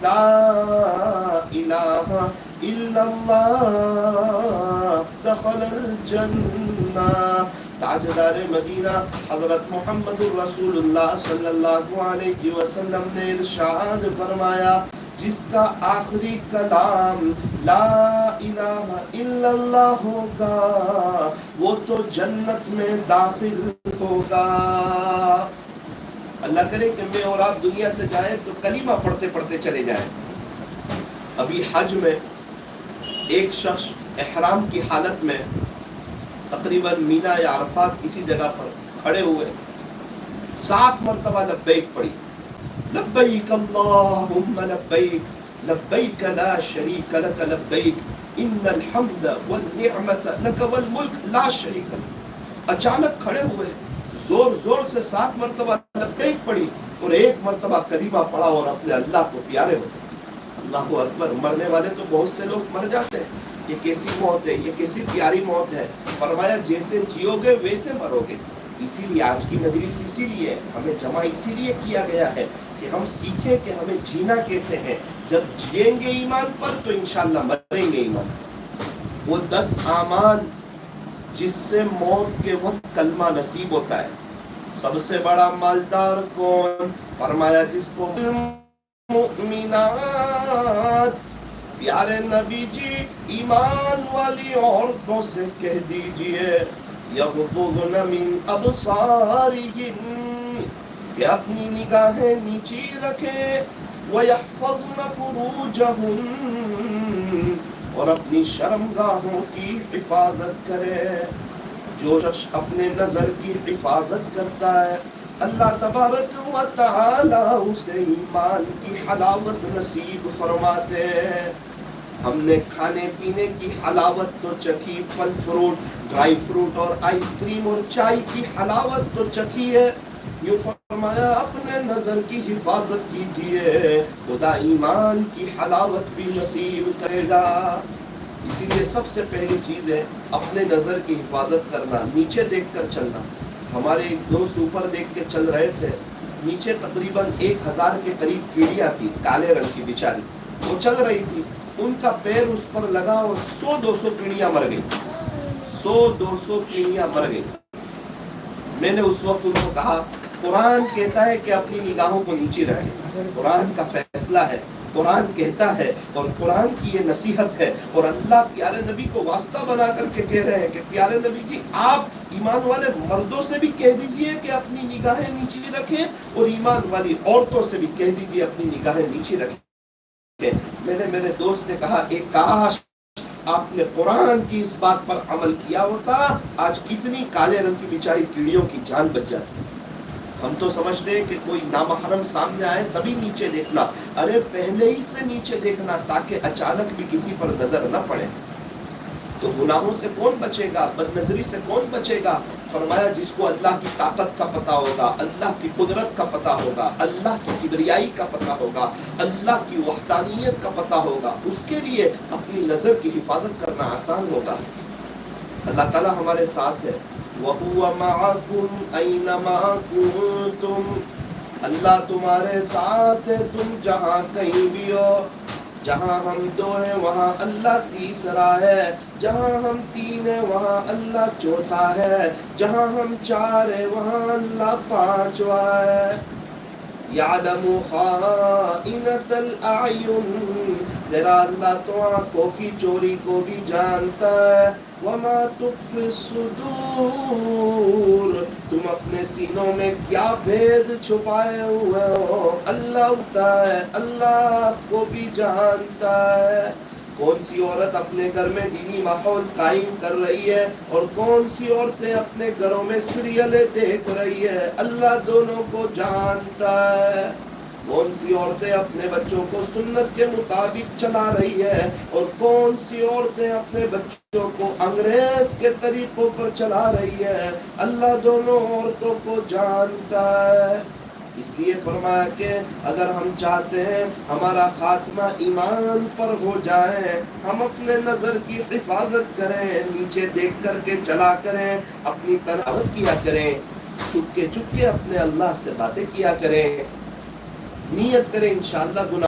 لا الہ الا اللہ دخل الجنہ. تاجدار مدینہ حضرت محمد الرسول اللہ صلی اللہ علیہ وسلم نے ارشاد فرمایا جس کا آخری کلام لا الہ الا اللہ ہوگا وہ تو جنت میں داخل ہوگا. اللہ کرے کہ میں اور آپ دنیا سے جائیں تو کلمہ پڑھتے پڑھتے چلے جائیں. ابھی حج میں ایک شخص احرام کی حالت میں تقریباً مینا یا عرفات کسی جگہ پر کھڑے ہوئے 7 مرتبہ لبیک پڑھی. لبیک اللہم لبیک لبیک لا شریک لک لبیک ان الحمد والنعمت لک والملک لا شریک لک. اچانک کھڑے ہوئے زور زور سے 7 مرتبہ لبیک پڑھی اور 1 مرتبہ کلمہ پڑھا اور اپنے اللہ کو پیارے ہوتے. اللہ اکبر. مرنے والے تو بہت سے لوگ مر جاتے ہیں. یہ کیسی موت ہے, یہ کیسی پیاری موت ہے. فرمایا جیسے جیو گے ویسے مرو گے. اسی لیے آج کی مجلس اسی لیے ہمیں جمع اسی لیے کیا گیا ہے کہ ہم سیکھیں کہ ہمیں جینا کیسے ہے. جب جئیں گے ایمان پر تو انشاءاللہ مریں گے ایمان. وہ 10 اعمال جس سے موت کے وقت کلمہ نصیب ہوتا ہے. سب سے بڑا مالدار کون؟ فرمایا جس کو مؤمنات. پیارے نبی جی ایمان والی عورتوں سے کہہ دیجئے یغضضن من ابصارہن کہ اپنی نگاہیں نیچی رکھیں ویحفظن فروجہن اور اپنی شرمگاہوں کی حفاظت کرے. جو شخص اپنے نظر کی حفاظت کرتا ہے اللہ تبارک و تعالی اسے ایمان کی حلاوت نصیب فرماتے ہیں. ہم نے کھانے پینے کی حلاوت تو چکھی, پھل فروٹ, ڈرائی فروٹ اور آئس کریم اور چائے کی حلاوت تو چکھی ہے. یوں فرمایا اپنے نظر کی حفاظت کیجئے خدا ایمان کی حلاوت بھی نصیب کرے گا. اسی لیے سب سے پہلی چیز ہے اپنے نظر کی حفاظت کرنا, نیچے دیکھ کر چلنا. ہمارے ایک دوست اوپر دیکھ کے چل رہے تھے, نیچے تقریباً 1000 کے قریب کیڑیاں تھی کالے رنگ کی بیچاری. وہ چل رہی تھی, ان کا پیر اس پر لگا اور 100-200 کیڑیاں مر گئی. 100-200 کیڑیاں مر گئی. میں نے اس وقت ان کو کہا قرآن کہتا ہے کہ اپنی نگاہوں کو نیچے رکھیں. قرآن کا فیصلہ ہے, قرآن کہتا ہے اور قرآن کی یہ نصیحت ہے. اور اللہ پیارے نبی کو واسطہ بنا کر کے کہہ رہے ہیں کہ پیارے نبی جی آپ ایمان والے مردوں سے بھی کہہ دیجئے کہ اپنی نگاہیں نیچے رکھیں اور ایمان والی عورتوں سے بھی کہہ دیجئے اپنی نگاہیں نیچے رکھیں. میں نے میرے دوست سے کہا ایک کاش آپ نے قرآن کی اس بات پر عمل کیا ہوتا, آج کتنی کالے رنگ کی بیچاری کیڑیوں کی جان بچ جاتی. ہم تو سمجھتے ہیں کہ کوئی نامحرم سامنے آئے تبھی نیچے دیکھنا. ارے پہلے ہی سے نیچے دیکھنا تاکہ اچانک بھی کسی پر نظر نہ پڑے. تو گناہوں سے کون بچے گا, بد نظری سے کون بچے گا؟ فرمایا جس کو اللہ کی طاقت کا پتہ ہوگا, اللہ کی قدرت کا پتہ ہوگا, اللہ کی کبریائی کا پتہ ہوگا, اللہ کی وحدانیت کا پتہ ہوگا, اس کے لیے اپنی نظر کی حفاظت کرنا آسان ہوگا. اللہ تعالی ہمارے ساتھ ہے. وَهُوَ مَعَكُمْ أَيْنَمَا كُنتُمْ. اللہ تمہارے ساتھ ہے تم جہاں کہیں بھی ہو. جہاں ہم 2 ہیں وہاں اللہ تیسرا ہے, جہاں ہم 3 ہیں وہاں اللہ چوتھا ہے, جہاں ہم 4 ہیں وہاں اللہ 5واں ہے. یعلم خائنۃ الاعین. ذرا اللہ تو آنکھوں کی چوری کو بھی جانتا ہے. وما تخفی الصدور. تم اپنے سینوں میں کیا بھید چھپائے ہوئے ہو اللہ ہوتا ہے, اللہ آپ کو بھی جانتا ہے. کون سی عورت اپنے گھر میں دینی ماحول قائم کر رہی ہے اور کون سی عورتیں اپنے گھروں میں سیریلیں دیکھ رہی ہے, اللہ دونوں کو جانتا ہے. کون سی عورتیں اپنے بچوں کو سنت کے مطابق چلا رہی ہے اور کون سی عورتیں اپنے بچوں کو انگریز کے طریقوں پر چلا رہی ہے, اللہ دونوں عورتوں کو جانتا ہے. اس لیے فرمایا کہ اگر ہم چاہتے ہیں ہمارا خاتمہ ایمان پر ہو جائے, ہم اپنے نظر کی حفاظت کریں, نیچے دیکھ کر کے چلا کریں, اپنی تلاوت کیا کریں, چپ کے اپنے اللہ سے باتیں کیا کریں, نیت کریں انشاءاللہ گناہ